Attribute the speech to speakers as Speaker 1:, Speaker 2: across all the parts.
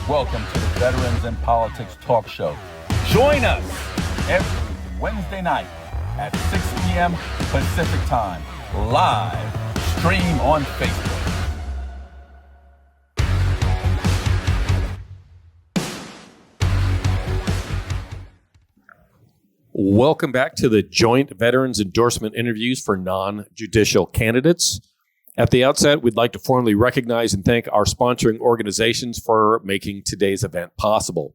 Speaker 1: Welcome to the Veterans in Politics Talk Show. Join us every Wednesday night at 6 p.m. Pacific Time, live stream on Facebook.
Speaker 2: Welcome back to the joint Veterans Endorsement Interviews for Non-Judicial Candidates. At the outset, we'd like to formally recognize and thank our sponsoring organizations for making today's event possible.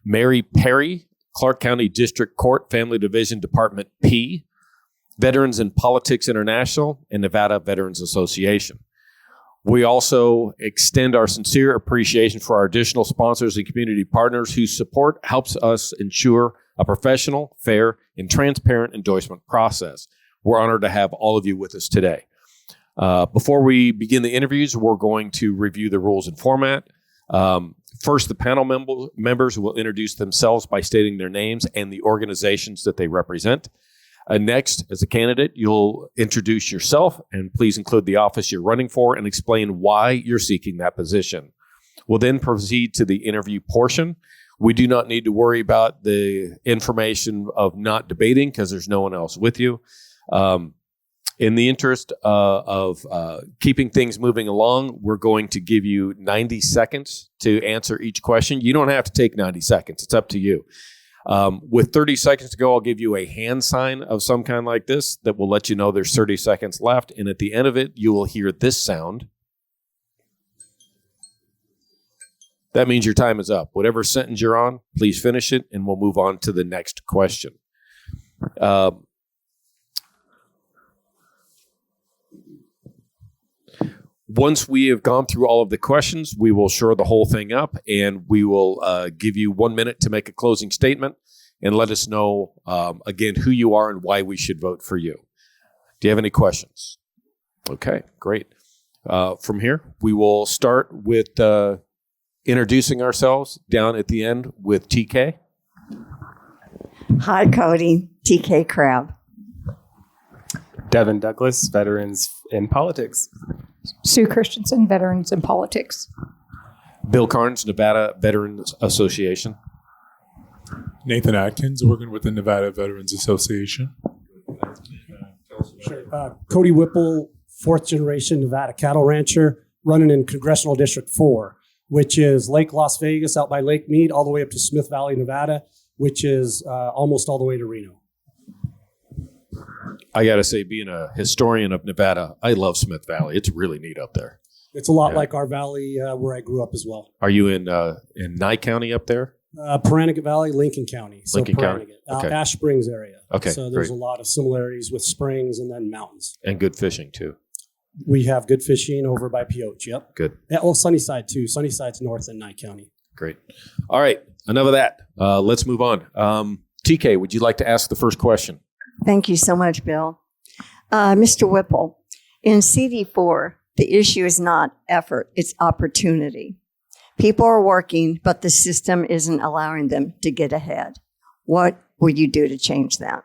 Speaker 2: Mary Perry, Clark County District Court Family Division Department P, Veterans in Politics International, and Nevada Veterans Association. We also extend our sincere appreciation for our additional sponsors and community partners whose support helps us ensure a professional, fair, and transparent endorsement process. We're honored to have all of you with us today. Before we begin the interviews, we're going to review the rules and format. First, the panel members will introduce themselves by stating their names and the organizations that they represent. Next, as a candidate, you'll introduce yourself and please include the office you're running for and explain why you're seeking that position. We'll then proceed to the interview portion. We do not need to worry about the information of not debating because there's no one else with you. In the interest of keeping things moving along, we're going to give you 90 seconds to answer each question. You don't have to take 90 seconds. It's up to you. With 30 seconds to go, I'll give you a hand sign of some kind like this that will let you know there's 30 seconds left. And at the end of it, you will hear this sound. That means your time is up. Whatever sentence you're on, please finish it, and we'll move on to the next question. Once we have gone through all of the questions, we will shore the whole thing up, and we will give you 1 minute to make a closing statement and let us know, again, who you are and why we should vote for you. Do you have any questions? Okay, great. From here, we will start with introducing ourselves down at the end with TK.
Speaker 3: Hi, Cody. TK Crab.
Speaker 4: Devin Douglas, Veterans in Politics.
Speaker 5: Sue Christensen, Veterans in Politics.
Speaker 2: Bill Carnes, Nevada Veterans Association.
Speaker 6: Nathan Atkins, working with the Nevada Veterans Association.
Speaker 7: Sure. Cody Whipple, fourth generation Nevada cattle rancher, running in Congressional District 4, which is Lake Las Vegas out by Lake Mead, all the way up to Smith Valley, Nevada, which is almost all the way to Reno.
Speaker 2: I got to say, being a historian of Nevada, I love Smith Valley. It's really neat up there.
Speaker 7: It's a lot like our valley where I grew up as well.
Speaker 2: Are you in Nye County up there?
Speaker 7: Pahranagat Valley, Lincoln County. So
Speaker 2: Lincoln County.
Speaker 7: Pahranagat,
Speaker 2: Okay.
Speaker 7: Ash Springs area.
Speaker 2: Okay,
Speaker 7: So there's
Speaker 2: great.
Speaker 7: a lot of similarities with springs and then mountains.
Speaker 2: And good fishing, too.
Speaker 7: We have good fishing over by Pioche. Yep.
Speaker 2: Good.
Speaker 7: Well, Sunnyside too. Sunnyside's north in Nye County.
Speaker 2: Great. All right. Enough of that. Let's move on. TK, would you like to ask the first question?
Speaker 3: Thank you so much, Bill. Mr. Whipple, in CD4, the issue is not effort, it's opportunity. People are working, but the system isn't allowing them to get ahead. What will you do to change that?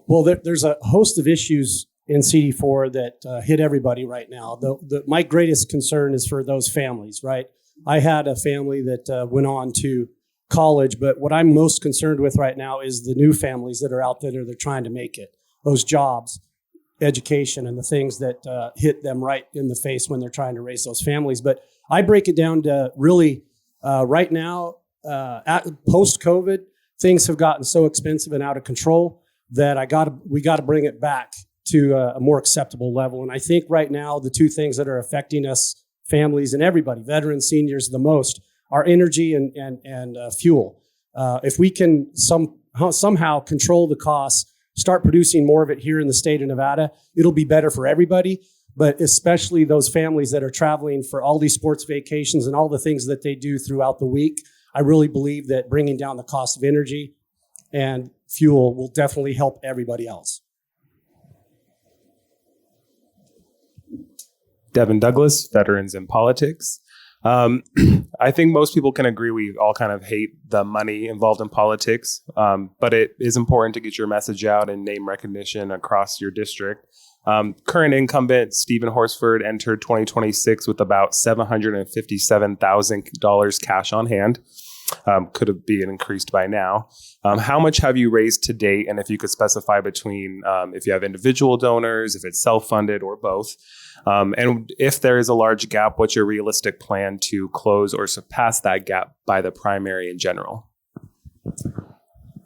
Speaker 7: Well, there's a host of issues in CD4 that hit everybody right now. My greatest concern is for those families, right? I had a family that went on to college, but what I'm most concerned with right now is the new families that are out there that are trying to make it, those jobs, education, and the things that hit them right in the face when they're trying to raise those families. But I break it down to really right now, post-COVID, things have gotten so expensive and out of control that we got to bring it back to a more acceptable level. And I think right now, the two things that are affecting us, families and everybody, veterans, seniors, the most, are energy and fuel. If we can somehow control the costs, start producing more of it here in the state of Nevada, it'll be better for everybody, but especially those families that are traveling for all these sports vacations and all the things that they do throughout the week. I really believe that bringing down the cost of energy and fuel will definitely help everybody else.
Speaker 4: Devin Douglas, Veterans in Politics. I think most people can agree we all kind of hate the money involved in politics, but it is important to get your message out and name recognition across your district. Current incumbent Stephen Horsford entered 2026 with about $757,000 cash on hand. Could have been increased by now. How much have you raised to date? And if you could specify between if you have individual donors, if it's self-funded or both. And if there is a large gap, what's your realistic plan to close or surpass that gap by the primary in general?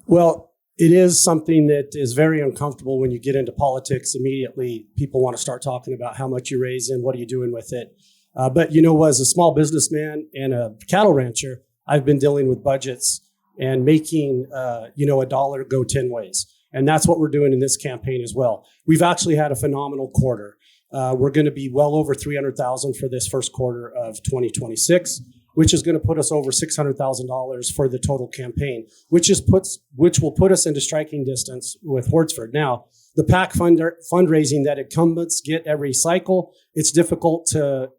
Speaker 7: Well, it is something that is very uncomfortable when you get into politics. Immediately, people want to start talking about how much you raise and what are you doing with it. But as a small businessman and a cattle rancher, I've been dealing with budgets and making, a dollar go 10 ways. And that's what we're doing in this campaign as well. We've actually had a phenomenal quarter. We're going to be well over 300,000 for this first quarter of 2026, which is going to put us over $600,000 for the total campaign, which will put us into striking distance with Horsford. Now, the PAC fundraising that incumbents get every cycle, it's difficult to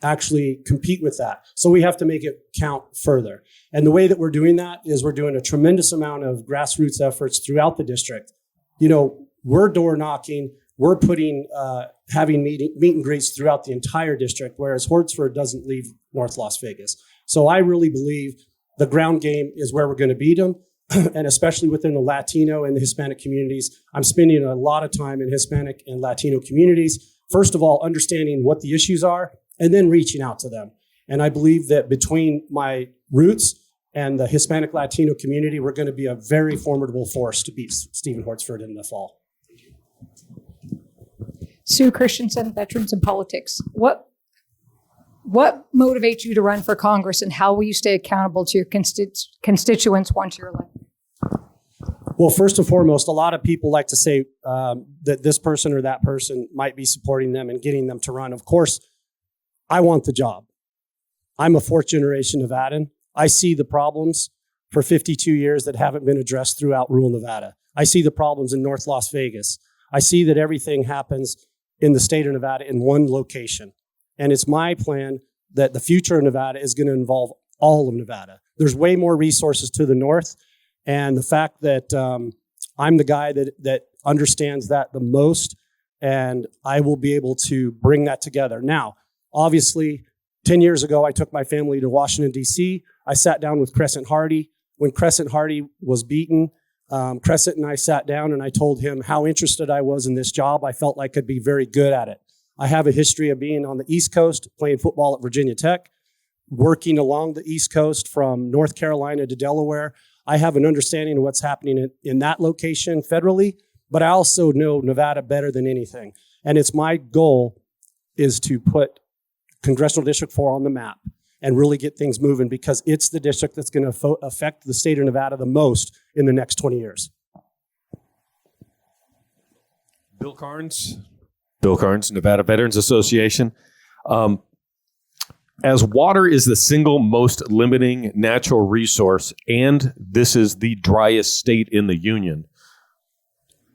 Speaker 7: actually compete with that. So we have to make it count further. And the way that we're doing that is we're doing a tremendous amount of grassroots efforts throughout the district. We're door knocking, we're putting, having meet and greets throughout the entire district, whereas Horsford doesn't leave North Las Vegas. So I really believe the ground game is where we're going to beat them. And especially within the Latino and the Hispanic communities, I'm spending a lot of time in Hispanic and Latino communities. First of all, understanding what the issues are, and then reaching out to them. And I believe that between my roots and the Hispanic Latino community, we're going to be a very formidable force to beat Stephen Horsford in the fall.
Speaker 5: Sue Christensen, Veterans in Politics. What motivates you to run for Congress, and how will you stay accountable to your constituents once you're elected?
Speaker 7: Well, first and foremost, a lot of people like to say that this person or that person might be supporting them and getting them to run. Of course, I want the job. I'm a fourth generation Nevadan. I see the problems for 52 years that haven't been addressed throughout rural Nevada. I see the problems in North Las Vegas. I see that everything happens in the state of Nevada in one location. And it's my plan that the future of Nevada is going to involve all of Nevada. There's way more resources to the north. And the fact that I'm the guy that understands that the most, and I will be able to bring that together. Now, obviously, 10 years ago, I took my family to Washington, D.C. I sat down with Crescent Hardy. When Crescent Hardy was beaten, Crescent and I sat down and I told him how interested I was in this job. I felt like I could be very good at it. I have a history of being on the East Coast, playing football at Virginia Tech, working along the East Coast from North Carolina to Delaware. I have an understanding of what's happening in that location federally, but I also know Nevada better than anything. And it's my goal is to put Congressional District 4 on the map and really get things moving, because it's the district that's going to affect the state of Nevada the most in the next 20 years.
Speaker 2: Bill Carnes, Nevada Veterans Association. As water is the single most limiting natural resource, and this is the driest state in the union,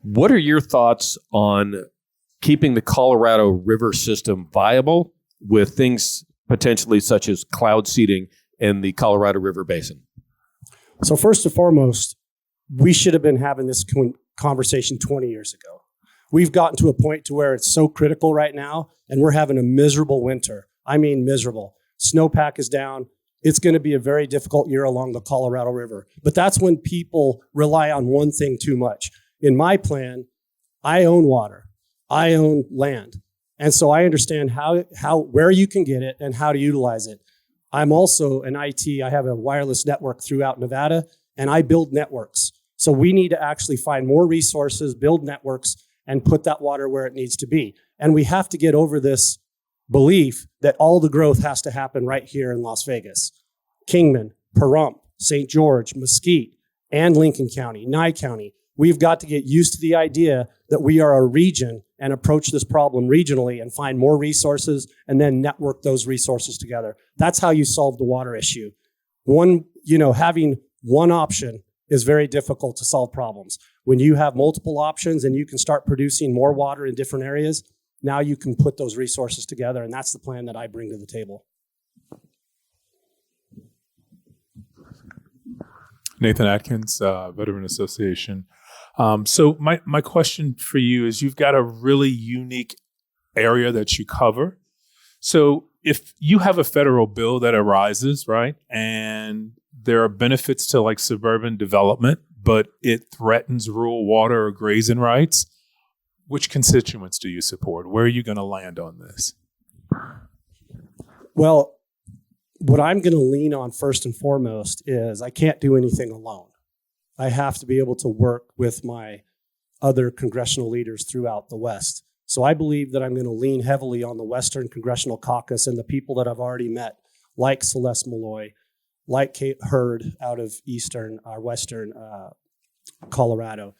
Speaker 2: what are your thoughts on keeping the Colorado River system viable with things potentially such as cloud seeding in the Colorado River Basin?
Speaker 7: So first and foremost, we should have been having this conversation 20 years ago. We've gotten to a point to where it's so critical right now, and we're having a miserable winter. I mean, miserable. Snowpack is down. It's going to be a very difficult year along the Colorado River. But that's when people rely on one thing too much. In my plan, I own water. I own land. And so I understand where you can get it and how to utilize it. I'm also an IT. I have a wireless network throughout Nevada, and I build networks. So we need to actually find more resources, build networks, and put that water where it needs to be. And we have to get over this belief that all the growth has to happen right here in Las Vegas. Kingman, Pahrump, St. George, Mesquite, and Lincoln County, Nye County. We've got to get used to the idea that we are a region and approach this problem regionally and find more resources and then network those resources together. That's how you solve the water issue. Having one option is very difficult to solve problems. When you have multiple options and you can start producing more water in different areas, now you can put those resources together, and that's the plan that I bring to the table.
Speaker 6: Nathan Atkins, Veteran Association. So my question for you is, you've got a really unique area that you cover. So if you have a federal bill that arises, right, and there are benefits to like suburban development, but it threatens rural water or grazing rights, which constituents do you support? Where are you going to land on this?
Speaker 7: Well, what I'm going to lean on first and foremost is I can't do anything alone. I have to be able to work with my other congressional leaders throughout the West. So I believe that I'm going to lean heavily on the Western Congressional Caucus and the people that I've already met, like Celeste Malloy, like Kate Hurd out of Western Colorado.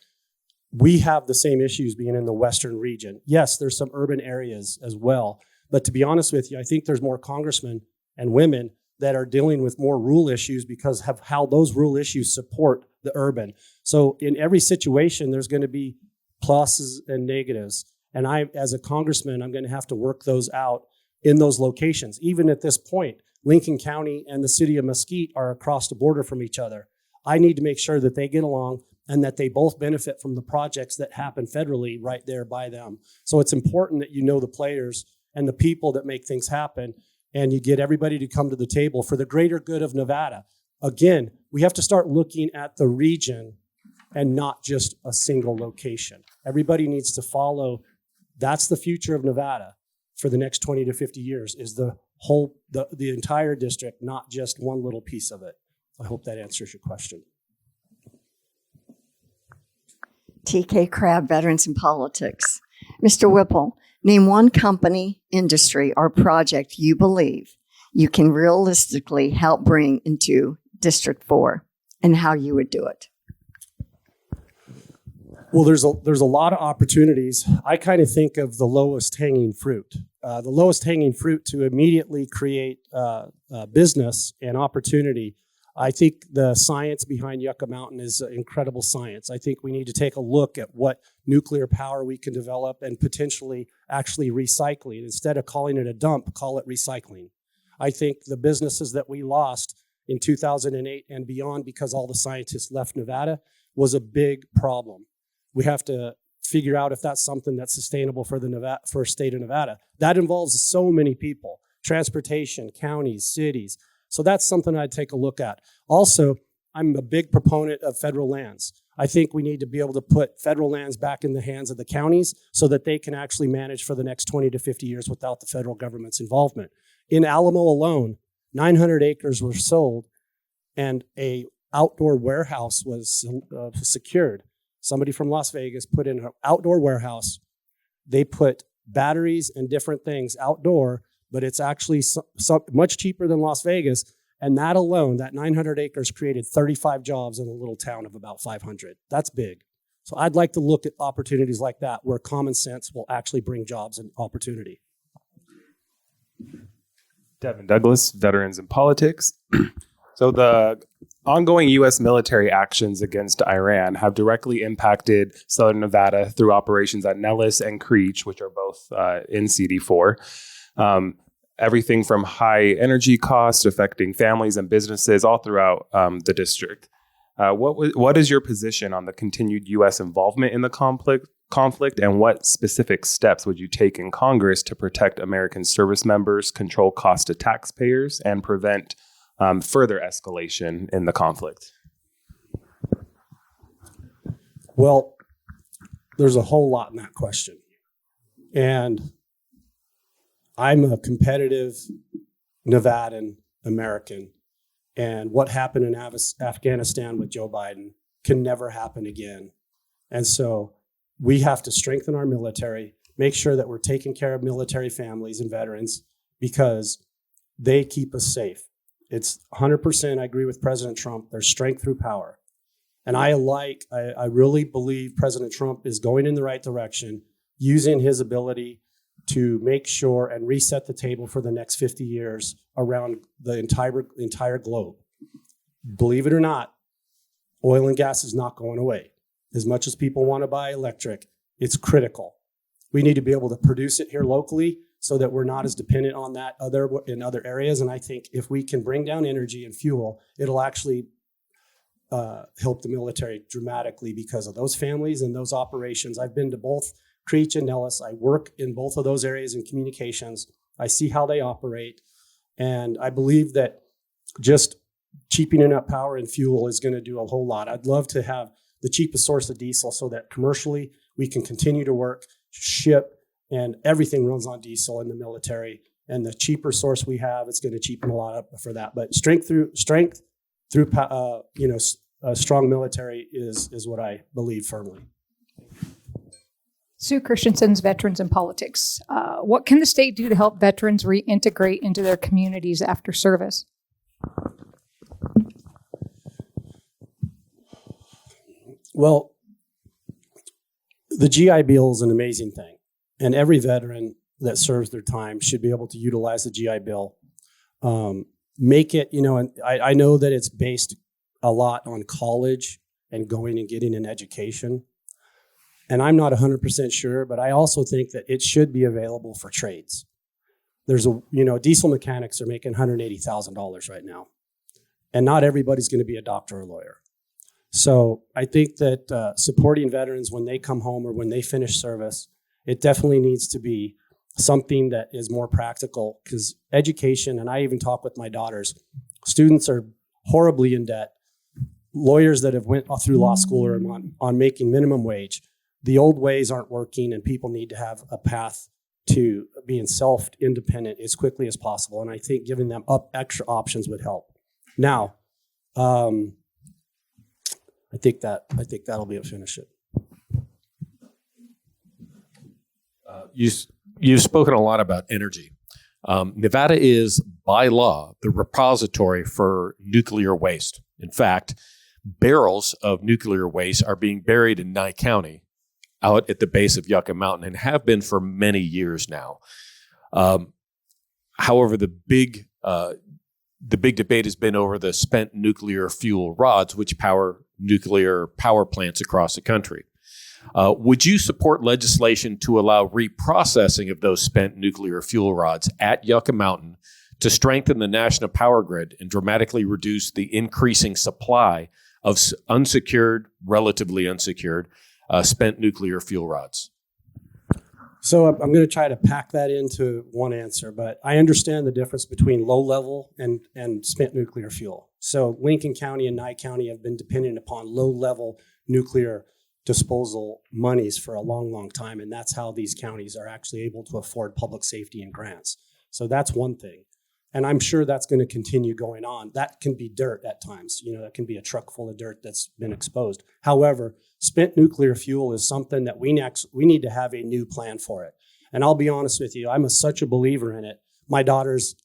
Speaker 7: We have the same issues being in the Western region. Yes, there's some urban areas as well. But to be honest with you, I think there's more congressmen and women that are dealing with more rural issues because of how those rural issues support the urban. So in every situation, there's going to be pluses and negatives. And I, as a congressman, I'm going to have to work those out in those locations. Even at this point, Lincoln County and the city of Mesquite are across the border from each other. I need to make sure that they get along and that they both benefit from the projects that happen federally right there by them. So it's important that you know the players and the people that make things happen, and you get everybody to come to the table for the greater good of Nevada. Again, we have to start looking at the region and not just a single location. Everybody needs to follow. That's the future of Nevada for the next 20 to 50 years, is the entire district, not just one little piece of it. I hope that answers your question.
Speaker 3: TK Crabb, Veterans in Politics. Mr. Whipple, name one company, industry, or project you believe you can realistically help bring into District 4 and how you would do it.
Speaker 7: Well, there's a lot of opportunities. I kind of think of the lowest hanging fruit. The lowest hanging fruit to immediately create business and opportunity. I think the science behind Yucca Mountain is incredible science. I think we need to take a look at what nuclear power we can develop and potentially actually recycling. Instead of calling it a dump, call it recycling. I think the businesses that we lost in 2008 and beyond because all the scientists left Nevada was a big problem. We have to figure out if that's something that's sustainable for the state of Nevada. That involves so many people, transportation, counties, cities. So that's something I'd take a look at. Also, I'm a big proponent of federal lands. I think we need to be able to put federal lands back in the hands of the counties so that they can actually manage for the next 20 to 50 years without the federal government's involvement. In Alamo alone, 900 acres were sold and a outdoor warehouse was secured. Somebody from Las Vegas put in an outdoor warehouse. They put batteries and different things outdoor, but it's actually much cheaper than Las Vegas. And that alone, that 900 acres created 35 jobs in a little town of about 500. That's big. So I'd like to look at opportunities like that where common sense will actually bring jobs and opportunity.
Speaker 4: Devin Douglas, Veterans in Politics. So the ongoing U.S. military actions against Iran have directly impacted Southern Nevada through operations at Nellis and Creech, which are both in CD4. Everything from high energy costs affecting families and businesses all throughout the district. What is your position on the continued U.S. involvement in the conflict, and what specific steps would you take in Congress to protect American service members, control costs to taxpayers, and prevent further escalation in the conflict?
Speaker 7: Well, there's a whole lot in that question. And I'm a competitive Nevadan American. And what happened in Afghanistan with Joe Biden can never happen again. And so we have to strengthen our military, make sure that we're taking care of military families and veterans because they keep us safe. It's 100%, I agree with President Trump, there's strength through power. And I really believe President Trump is going in the right direction, using his ability to make sure and reset the table for the next 50 years around the entire globe. Believe it or not, oil and gas is not going away. As much as people want to buy electric, it's critical. We need to be able to produce it here locally so that we're not as dependent on that in other areas. And I think if we can bring down energy and fuel, it'll actually helped the military dramatically because of those families and those operations. I've been to both Creech and Nellis. I work in both of those areas in communications. I see how they operate. And I believe that just cheapening up power and fuel is going to do a whole lot. I'd love to have the cheapest source of diesel so that commercially we can continue to work, ship, and everything runs on diesel in the military. And the cheaper source we have, it's going to cheapen a lot up for that. But strength through a strong military is what I believe firmly.
Speaker 5: Sue Christensen's Veterans in Politics. What can the state do to help veterans reintegrate into their communities after service?
Speaker 7: Well, the GI Bill is an amazing thing. And every veteran that serves their time should be able to utilize the GI Bill. Make it, and I know that it's based a lot on college and going and getting an education. And I'm not 100% sure, but I also think that it should be available for trades. There's diesel mechanics are making $180,000 right now. And not everybody's going to be a doctor or lawyer. So I think that supporting veterans when they come home or when they finish service, it definitely needs to be something that is more practical, because education, and I even talk with my daughters, students are horribly in debt. Lawyers that have went through law school are on making minimum wage. The old ways aren't working, and people need to have a path to being self-independent as quickly as possible. And I think giving them extra options would help. Now, I think that'll be a finish it.
Speaker 2: You've spoken a lot about energy. Nevada is, by law, the repository for nuclear waste. In fact, barrels of nuclear waste are being buried in Nye County out at the base of Yucca Mountain and have been for many years now. However, the big debate has been over the spent nuclear fuel rods, which power nuclear power plants across the country. Would you support legislation to allow reprocessing of those spent nuclear fuel rods at Yucca Mountain to strengthen the national power grid and dramatically reduce the increasing supply of relatively unsecured, spent nuclear fuel rods?
Speaker 7: So I'm going to try to pack that into one answer, but I understand the difference between low level and spent nuclear fuel. So Lincoln County and Nye County have been dependent upon low level nuclear disposal monies for a long, long time. And that's how these counties are actually able to afford public safety and grants. So that's one thing. And I'm sure that's going to continue going on. That can be dirt at times. That can be a truck full of dirt that's been exposed. However, spent nuclear fuel is something that we need to have a new plan for it. And I'll be honest with you, I'm such a believer in it. My daughter's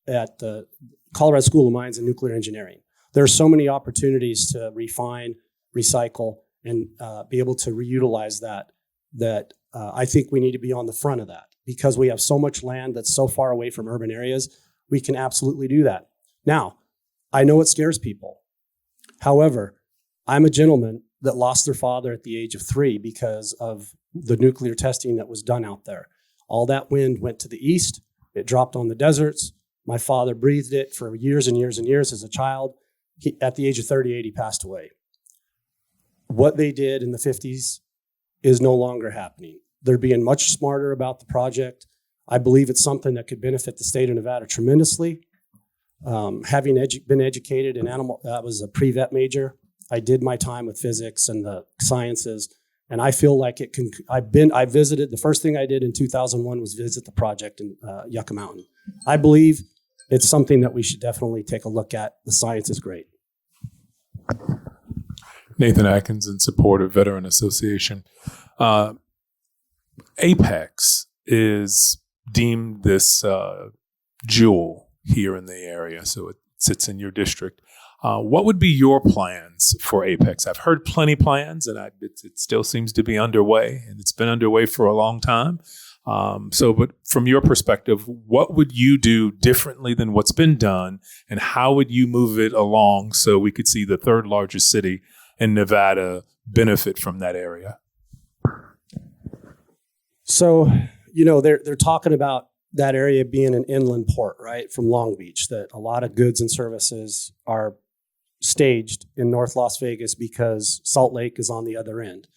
Speaker 7: at the Colorado School of Mines and Nuclear Engineering. There are so many opportunities to refine, recycle, and be able to reutilize that I think we need to be on the front of that, because we have so much land that's so far away from urban areas. We can absolutely do that. Now, I know it scares people. However, I'm a gentleman that lost their father at the age of 3 because of the nuclear testing that was done out there. All that wind went to the east. It dropped on the deserts. My father breathed it for years and years and years as a child. At the age of 38, he passed away. What they did in the 50s is no longer happening. They're being much smarter about the project. I believe it's something that could benefit the state of Nevada tremendously. Having been educated in I was a pre-vet major. I did my time with physics and the sciences, and I feel like it can. I visited. The first thing I did in 2001 was visit the project in Yucca Mountain. I believe it's something that we should definitely take a look at. The science is great.
Speaker 6: Nathan Atkins in support of Veteran Association. Apex is deemed this jewel here in the area, so it sits in your district. What would be your plans for Apex? I've heard plenty plans, and it still seems to be underway, and it's been underway for a long time. But from your perspective, what would you do differently than what's been done, and how would you move it along so we could see the third largest city in Nevada benefit from that area?
Speaker 7: So, they're talking about that area being an inland port, right, from Long Beach, that a lot of goods and services are staged in North Las Vegas because Salt Lake is on the other end.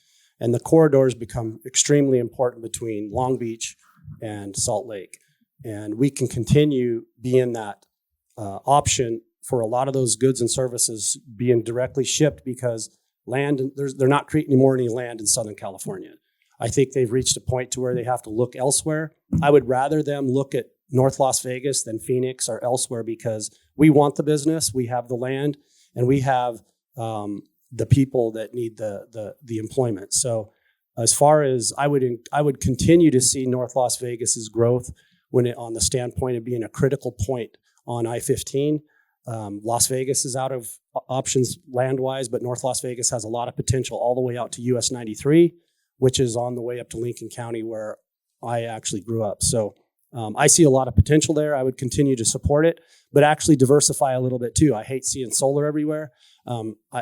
Speaker 7: And the corridors become extremely important between Long Beach and Salt Lake. And we can continue being that option for a lot of those goods and services being directly shipped because they're not creating any land in Southern California. I think they've reached a point to where they have to look elsewhere. I would rather them look at North Las Vegas than Phoenix or elsewhere because we want the business, we have the land, and we have the people that need the employment. So as far as I would continue to see North Las Vegas's growth on the standpoint of being a critical point on I-15. Las Vegas is out of options land-wise, but North Las Vegas has a lot of potential all the way out to US 93, which is on the way up to Lincoln County where I actually grew up. So I see a lot of potential there. I would continue to support it, but actually diversify a little bit too. I hate seeing solar everywhere.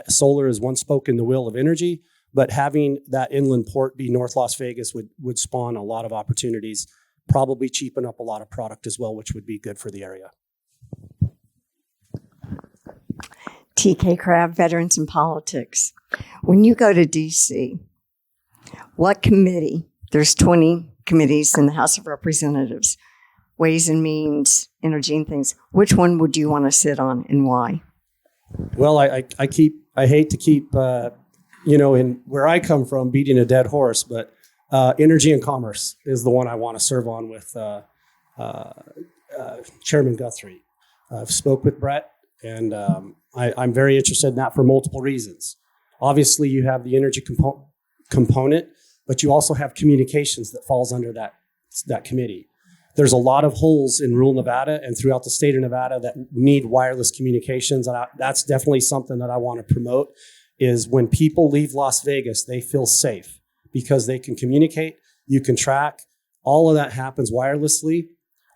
Speaker 7: Solar is one spoke in the wheel of energy, but having that inland port be North Las Vegas would spawn a lot of opportunities, probably cheapen up a lot of product as well, which would be good for the area.
Speaker 3: TK Crabb, Veterans in Politics. When you go to DC, what committee, there's 20 committees in the House of Representatives, Ways and Means, Energy and things, which one would you want to sit on and why?
Speaker 7: Well, I hate to keep, in where I come from, beating a dead horse, but Energy and Commerce is the one I want to serve on with Chairman Guthrie. I've spoke with Brett, and I'm very interested in that for multiple reasons. Obviously, you have the energy component, but you also have communications that falls under that committee. There's a lot of holes in rural Nevada and throughout the state of Nevada that need wireless communications. And that's definitely something that I want to promote is when people leave Las Vegas, they feel safe because they can communicate, you can track, all of that happens wirelessly.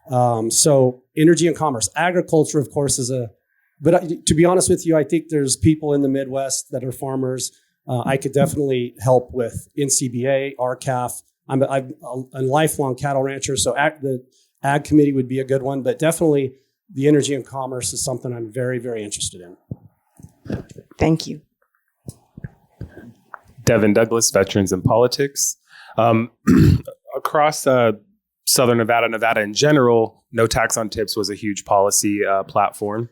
Speaker 7: So energy and commerce. Agriculture, of course, but to be honest with you, I think there's people in the Midwest that are farmers. I could definitely help with NCBA, RCAF. I'm a lifelong cattle rancher, so the ag committee would be a good one, but definitely the energy and commerce is something I'm very, very interested in.
Speaker 3: Thank you.
Speaker 4: Devin Douglas, Veterans in Politics. Across Southern Nevada in general, no tax on tips was a huge policy platform.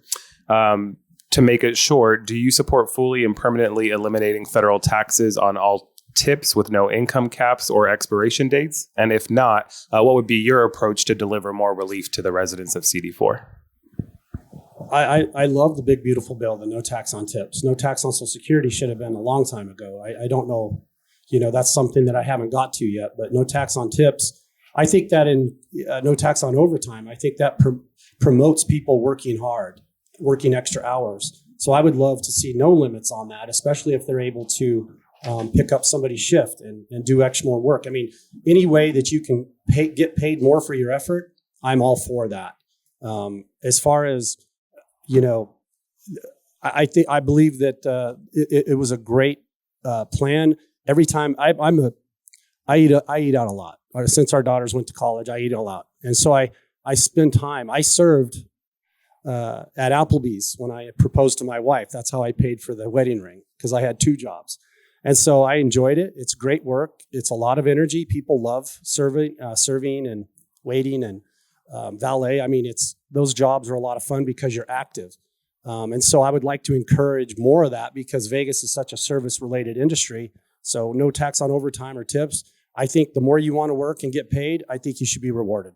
Speaker 4: To make it short, do you support fully and permanently eliminating federal taxes on all tips with no income caps or expiration dates? And if not, what would be your approach to deliver more relief to the residents of CD4?
Speaker 7: I love the big, beautiful bill, the no tax on tips. No tax on Social Security should have been a long time ago. I don't know, that's something that I haven't got to yet, but no tax on tips. I think that in no tax on overtime, I think that promotes people working hard, working extra hours. So I would love to see no limits on that, especially if they're able to pick up somebody's shift and do extra more work. I mean, any way that you can get paid more for your effort, I'm all for that. As far as, I believe that it was a great plan. Every time I eat out a lot. Since our daughters went to college, I eat a lot. And so I spend time. I served at Applebee's when I proposed to my wife. That's how I paid for the wedding ring because I had 2 jobs. And so I enjoyed it. It's great work. It's a lot of energy. People love serving and waiting and valet. I mean, those jobs are a lot of fun because you're active. And so I would like to encourage more of that because Vegas is such a service-related industry. So no tax on overtime or tips. I think the more you want to work and get paid, I think you should be rewarded.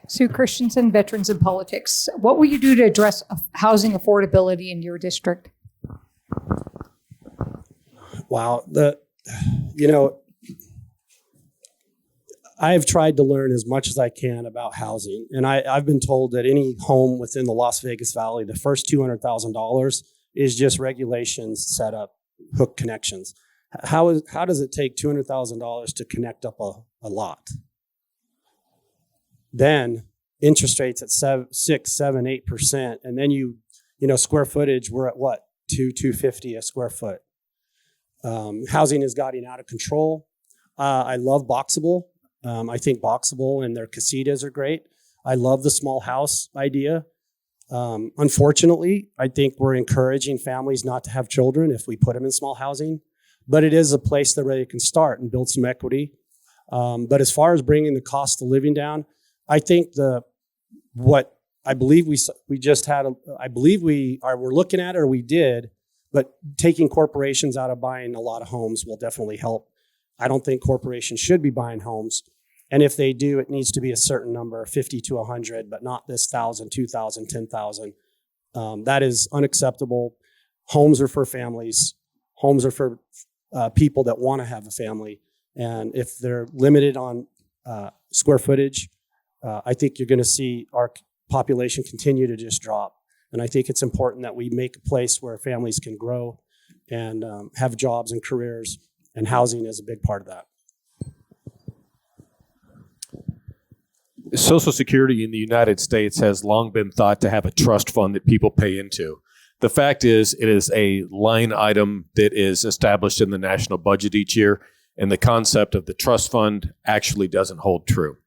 Speaker 5: Sue Christensen, Veterans in Politics. What will you do to address housing affordability in your district?
Speaker 7: Wow. I've tried to learn as much as I can about housing. And I've been told that any home within the Las Vegas Valley, the first $200,000 is just regulations, set up, hook connections. How does it take $200,000 to connect up a lot? Then interest rates at 6, 7, 8%. And then square footage, we're at what? $250 a square foot. Housing is getting out of control. I love Boxable. I think Boxable and their casitas are great. I love the small house idea. Unfortunately, I think we're encouraging families not to have children if we put them in small housing, but it is a place that they can start and build some equity. But as far as bringing the cost of living down, I think what I believe we just had, we're looking at it, or we did, but taking corporations out of buying a lot of homes will definitely help. I don't think corporations should be buying homes. And if they do, it needs to be a certain number, 50 to 100, but not this 1,000, 2,000, 10,000. That is unacceptable. Homes are for families. Homes are for people that want to have a family. And if they're limited on square footage, I think you're going to see our population continue to just drop. And I think it's important that we make a place where families can grow and have jobs and careers, and housing is a big part of that.
Speaker 2: Social Security in the United States has long been thought to have a trust fund that people pay into. The fact is, it is a line item that is established in the national budget each year, and the concept of the trust fund actually doesn't hold true.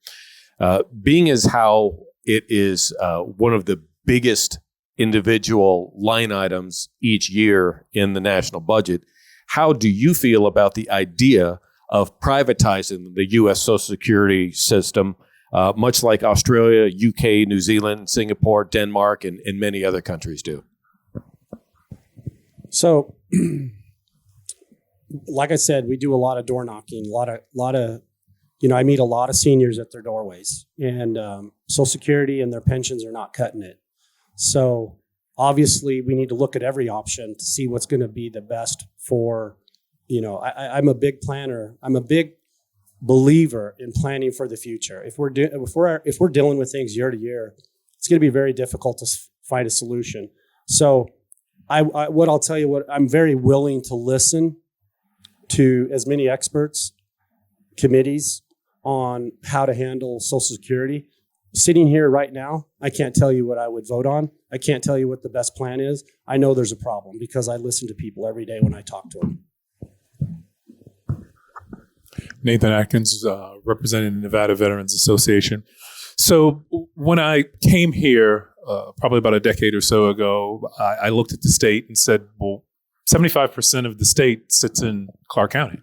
Speaker 2: Being as how it is one of the biggest individual line items each year in the national budget, how do you feel about the idea of privatizing the U.S. Social Security system, much like Australia, UK, New Zealand, Singapore, Denmark, and many other countries do?
Speaker 7: So, like I said, we do a lot of door knocking, a lot of, I meet a lot of seniors at their doorways, and Social Security and their pensions are not cutting it. So obviously we need to look at every option to see what's going to be the best for, I'm a big planner. I'm a big believer in planning for the future. If we're dealing with things year to year, it's going to be very difficult to find a solution. So what I'll tell you, I'm very willing to listen to as many experts, committees on how to handle Social Security. Sitting here right now, I can't tell you what I would vote on. I can't tell you what the best plan is. I know there's a problem because I listen to people every day when I talk to them.
Speaker 6: Nathan Atkins, representing the Nevada Veterans Association. So when I came here, probably about a decade or so ago, I looked at the state and said, well, 75% of the state sits in Clark County,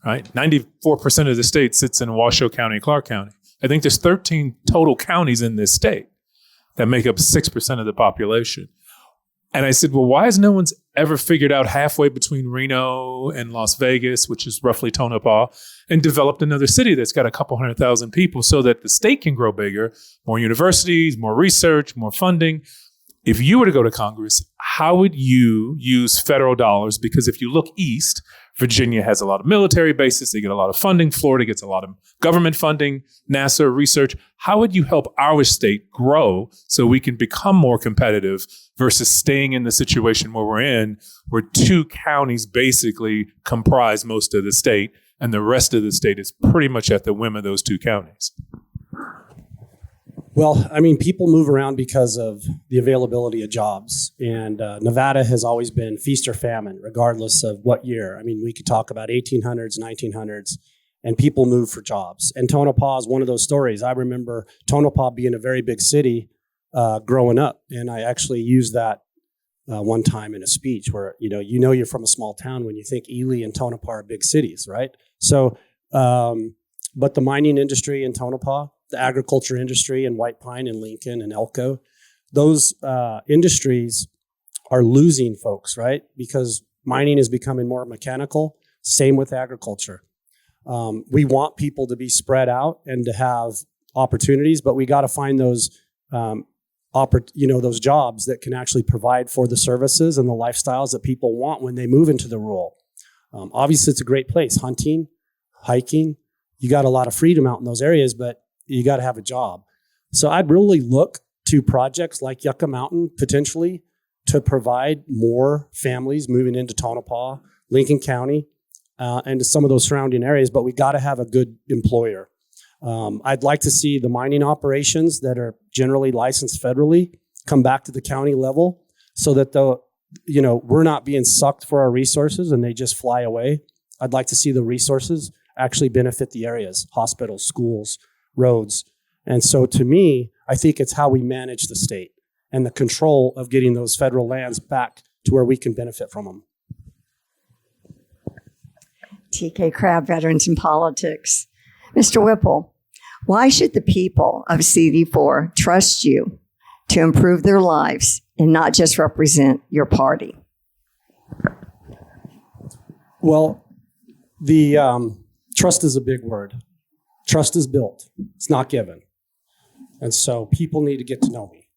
Speaker 6: right? 94% of the state sits in Washoe County and Clark County. I think there's 13 total counties in this state that make up 6% of the population. And I said, well, why has no one's ever figured out halfway between Reno and Las Vegas, which is roughly Tonopah, and developed another city that's got a couple 100,000 people so that the state can grow bigger, more universities, more research, more funding? If you were to go to Congress, how would you use federal dollars? Because if you look east, Virginia has a lot of military bases. They get a lot of funding. Florida gets a lot of government funding, NASA research. How would you help our state grow so we can become more competitive versus staying in the situation where we're in, where two counties basically comprise most of the state and the rest of the state is pretty much at the whim of those two counties?
Speaker 7: Well, I mean, people move around because of the availability of jobs. And Nevada has always been feast or famine, regardless of what year. I mean, we could talk about 1800s, 1900s, and people move for jobs. And Tonopah is one of those stories. I remember Tonopah being a very big city growing up. And I actually used that one time in a speech where, you're from a small town when you think Ely and Tonopah are big cities, right? So, but the mining industry in Tonopah, the agriculture industry in White Pine and Lincoln and Elko, those industries are losing folks, right? Because mining is becoming more mechanical. Same with agriculture. We want people to be spread out and to have opportunities, but we got to find those, those jobs that can actually provide for the services and the lifestyles that people want when they move into the rural. Obviously, it's a great place. Hunting, hiking, you got a lot of freedom out in those areas, but you got to have a job. So I'd really look to projects like Yucca Mountain potentially to provide more families moving into Tonopah, Lincoln County, and to some of those surrounding areas, but we got to have a good employer. I'd like to see the mining operations that are generally licensed federally come back to the county level so that we're not being sucked for our resources and they just fly away. I'd like to see the resources actually benefit the areas, hospitals, schools, roads. And so to me, I think it's how we manage the state. and the control of getting those federal lands back to where we can benefit from them.
Speaker 3: TK Crabb, Veterans in Politics. Mr. Whipple, why should the people of CD4 trust you to improve their lives and not just represent your party?
Speaker 7: Well, the trust is a big word. Trust is built. It's not given. And so people need to get to know me.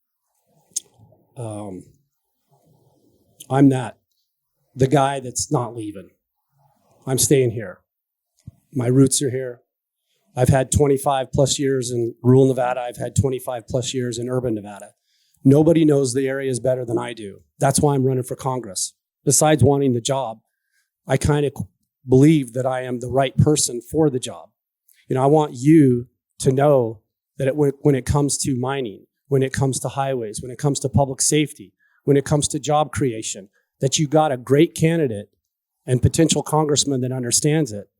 Speaker 7: I'm the guy that's not leaving. I'm staying here. My roots are here. I've had 25 plus years in rural Nevada. I've had 25 plus years in urban Nevada. Nobody knows the areas better than I do. That's why I'm running for Congress. Besides wanting the job, I kind of believe that I am the right person for the job. I want you to know that when it comes to mining, when it comes to highways, when it comes to public safety, when it comes to job creation, that you got a great candidate and potential congressman that understands it,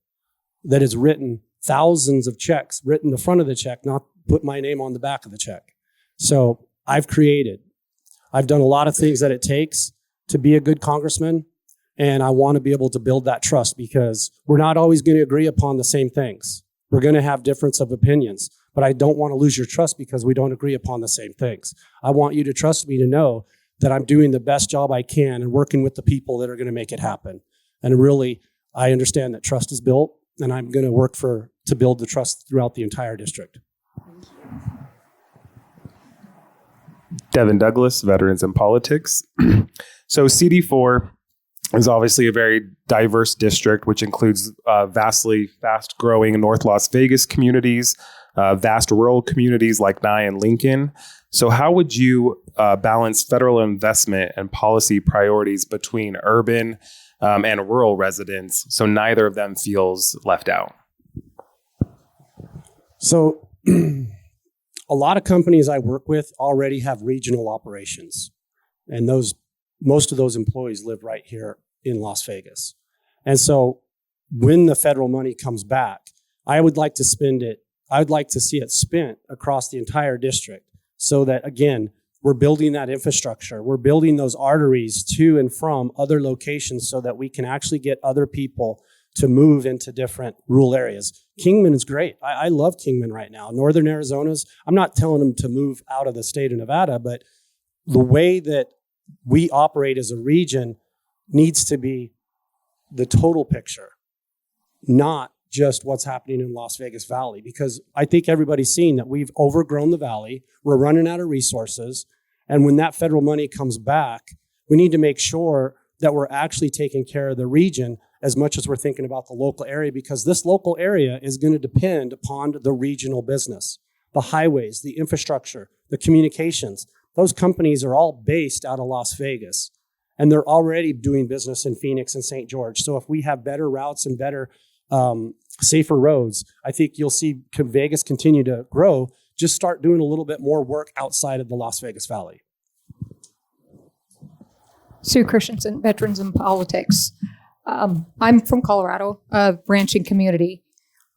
Speaker 7: that has written thousands of checks, written the front of the check, not put my name on the back of the check. So I've done a lot of things that it takes to be a good congressman, and I want to be able to build that trust because we're not always going to agree upon the same things. We're going to have difference of opinions, but I don't want to lose your trust because we don't agree upon the same things. I want you to trust me to know that I'm doing the best job I can and working with the people that are going to make it happen. And really, I understand that trust is built, and I'm going to work to build the trust throughout the entire district.
Speaker 4: Devin Douglas, Veterans in Politics. So CD4 is obviously a very diverse district, which includes vastly fast-growing North Las Vegas communities, vast rural communities like Nye and Lincoln. So how would you balance federal investment and policy priorities between urban and rural residents so neither of them feels left out?
Speaker 7: So a lot of companies I work with already have regional operations, and most of those employees live right here in Las Vegas. And so when the federal money comes back, I would like to see it spent across the entire district so that, again, we're building that infrastructure. We're building those arteries to and from other locations so that we can actually get other people to move into different rural areas. Kingman is great. I love Kingman right now. Northern Arizona's, I'm not telling them to move out of the state of Nevada, but the way that we operate as a region needs to be the total picture, not just what's happening in Las Vegas Valley, because I think everybody's seen that we've overgrown the valley. We're running out of resources. And when that federal money comes back, we need to make sure that we're actually taking care of the region as much as we're thinking about the local area, because this local area is going to depend upon the regional business, the highways, the infrastructure, the communications. Those companies are all based out of Las Vegas, and they're already doing business in Phoenix and St. George. So if we have better routes and better, safer roads, I think you'll see Vegas continue to grow. Just start doing a little bit more work outside of the Las Vegas Valley.
Speaker 5: Sue Christensen, Veterans in Politics. I'm from Colorado, a ranching community.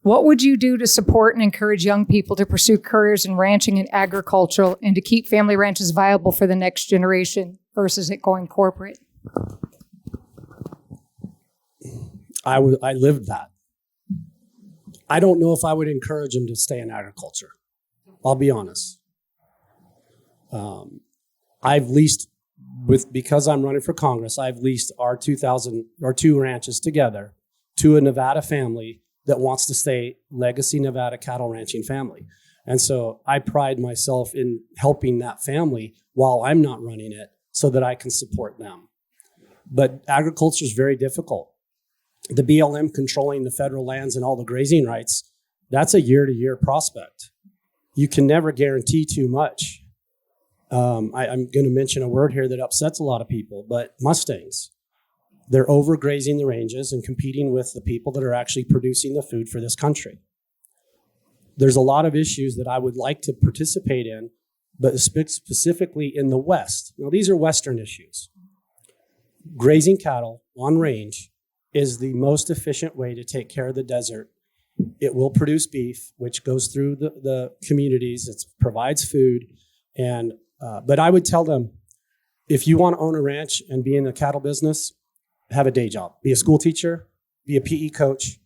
Speaker 5: What would you do to support and encourage young people to pursue careers in ranching and agriculture and to keep family ranches viable for the next generation versus it going corporate?
Speaker 7: I lived that. I don't know if I would encourage them to stay in agriculture. I'll be honest. I've leased because I'm running for Congress, I've leased our 2 ranches together to a Nevada family that wants to stay legacy Nevada cattle ranching family. And so I pride myself in helping that family while I'm not running it so that I can support them. But agriculture is very difficult. The BLM controlling the federal lands and all the grazing rights, that's a year-to-year prospect. You can never guarantee too much. I'm going to mention a word here that upsets a lot of people, but Mustangs. They're overgrazing the ranges and competing with the people that are actually producing the food for this country. There's a lot of issues that I would like to participate in, but specifically in the West. Now, these are Western issues. Grazing cattle on range is the most efficient way to take care of the desert. It will produce beef, which goes through the communities. It provides food, and But I would tell them, if you want to own a ranch and be in the cattle business, have a day job. Be a school teacher, be a PE coach,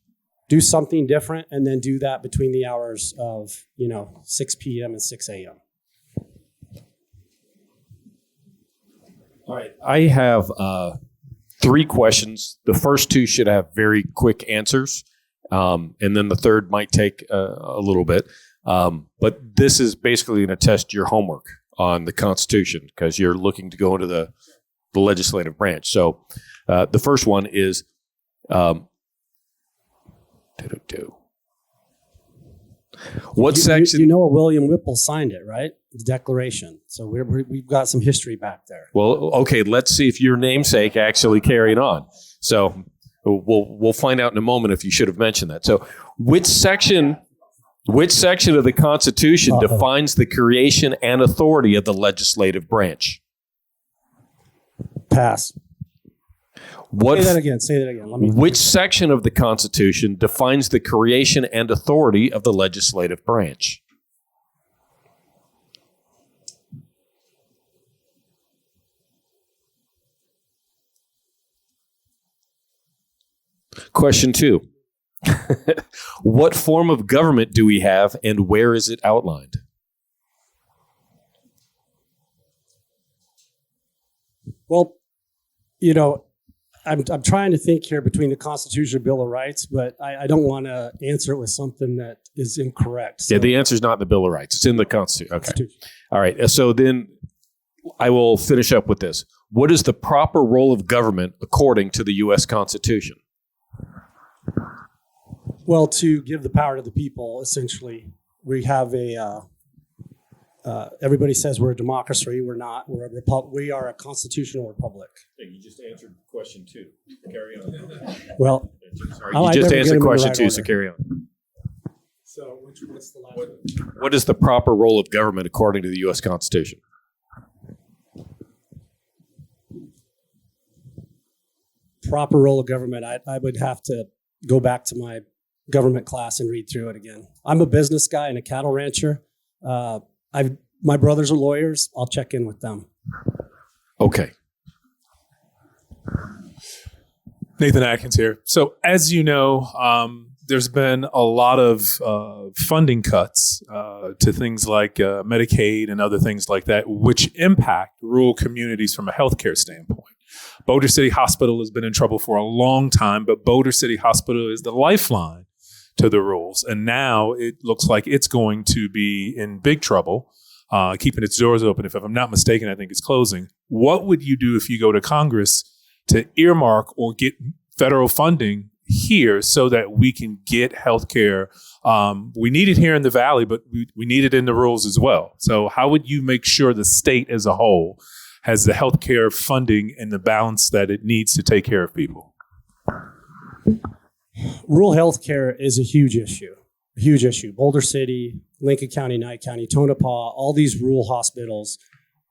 Speaker 7: do something different, and then do that between the hours of 6 p.m. and 6 a.m.
Speaker 2: All right. I have 3 questions. The first 2 should have very quick answers, and then the third might take a little bit. But this is basically going to test your homework on the Constitution because you're looking to go into the legislative branch. So the first one is what section?
Speaker 7: You know, William Whipple signed it, right? The Declaration. So we've got some history back there.
Speaker 2: Well, okay. Let's see if your namesake actually carried on. So we'll find out in a moment if you should have mentioned that. So which section of the Constitution defines the creation and authority of the legislative branch?
Speaker 7: Pass. Say that again.
Speaker 2: Which section of the Constitution defines the creation and authority of the legislative branch? Question 2. What form of government do we have and where is it outlined?
Speaker 7: Well, I'm trying to think here between the Constitution and Bill of Rights, but I don't want to answer it with something that is incorrect. So.
Speaker 2: Yeah, the answer is not in the Bill of Rights. It's in the Constitution. Okay. All right. So then I will finish up with this. What is the proper role of government according to the U.S. Constitution?
Speaker 7: Well, to give the power to the people, essentially. We have everybody says we're a democracy. We're not. We're a republic. We are a constitutional republic.
Speaker 2: You just answered question 2. Carry on.
Speaker 7: Well,
Speaker 2: you just answered question 2, so carry on.
Speaker 7: So, what's the last one?
Speaker 2: What is the proper role of government according to the U.S. Constitution?
Speaker 7: Proper role of government. I would have to go back to my government class and read through it again. I'm a business guy and a cattle rancher. My brothers are lawyers. I'll check in with them.
Speaker 2: Okay.
Speaker 6: Nathan Atkins here. So as you know, there's been a lot of funding cuts to things like Medicaid and other things like that, which impact rural communities from a healthcare standpoint. Boulder City Hospital has been in trouble for a long time, but Boulder City Hospital is the lifeline to the rurals. And now it looks like it's going to be in big trouble, keeping its doors open. If I'm not mistaken, I think it's closing. What would you do if you go to Congress to earmark or get federal funding here so that we can get healthcare? We need it here in the Valley, but we need it in the rurals as well. So how would you make sure the state as a whole has the healthcare funding and the balance that it needs to take care of people?
Speaker 7: Rural healthcare is a huge issue. Boulder City, Lincoln County, Nye County, Tonopah, all these rural hospitals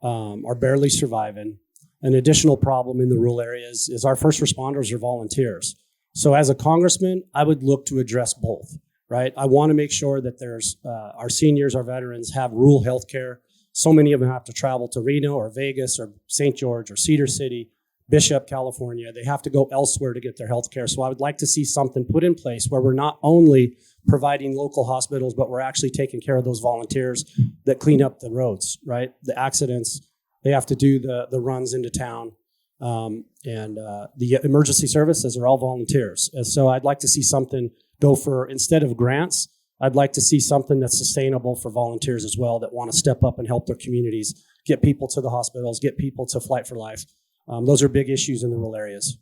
Speaker 7: are barely surviving. An additional problem in the rural areas is our first responders are volunteers. So as a congressman, I would look to address both, right? I want to make sure that there's our seniors, our veterans have rural healthcare. So many of them have to travel to Reno or Vegas or St. George or Cedar City, Bishop, California. They have to go elsewhere to get their health care. So I would like to see something put in place where we're not only providing local hospitals, but we're actually taking care of those volunteers that clean up the roads, right? The accidents, they have to do the runs into town. And the emergency services are all volunteers. And so I'd like to see something go for, instead of grants, I'd like to see something that's sustainable for volunteers as well that want to step up and help their communities, get people to the hospitals, get people to Flight for Life. Those are big issues in the rural areas.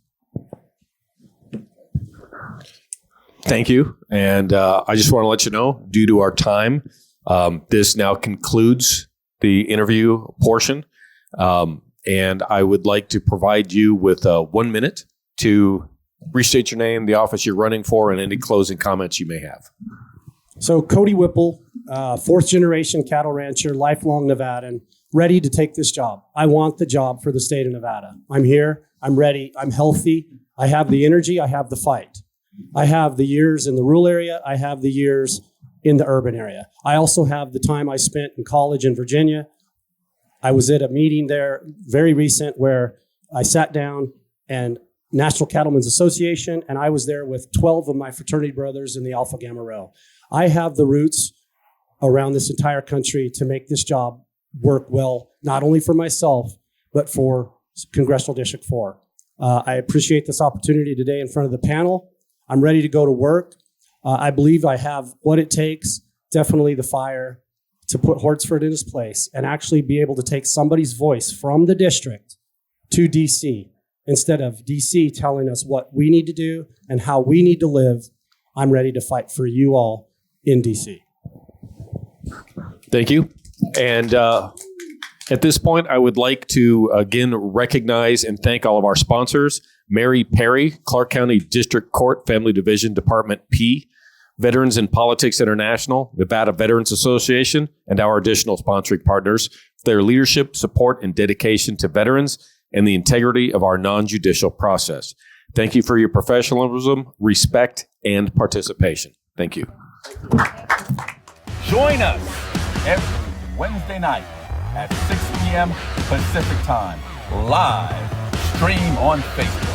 Speaker 2: Thank you. And I just want to let you know, due to our time, this now concludes the interview portion. And I would like to provide you with 1 minute to restate your name, the office you're running for, and any closing comments you may have.
Speaker 7: So Cody Whipple, 4th generation cattle rancher, lifelong Nevadan, ready to take this job. I want the job for the state of Nevada. I'm here. I'm ready. I'm healthy. I have the energy. I have the fight. I have the years in the rural area. I have the years in the urban area. I also have the time I spent in college in Virginia. I was at a meeting there, very recent, where I sat down and National Cattlemen's Association, and I was there with 12 of my fraternity brothers in the Alpha Gamma Rho. I have the roots around this entire country to make this job work well, not only for myself, but for Congressional District 4. I appreciate this opportunity today in front of the panel. I'm ready to go to work. I believe I have what it takes, definitely the fire, to put Hortsford in his place and actually be able to take somebody's voice from the district to DC instead of DC telling us what we need to do and how we need to live. I'm ready to fight for you all in DC.
Speaker 2: Thank you. And at this point, I would like to again recognize and thank all of our sponsors: Mary Perry, Clark County District Court Family Division, Department P, Veterans in Politics International, Nevada Veterans Association, and our additional sponsoring partners for their leadership, support, and dedication to veterans and the integrity of our non-judicial process. Thank you for your professionalism, respect, and participation. Thank you.
Speaker 1: Join us every Wednesday night at 6 p.m. Pacific Time, live stream on Facebook.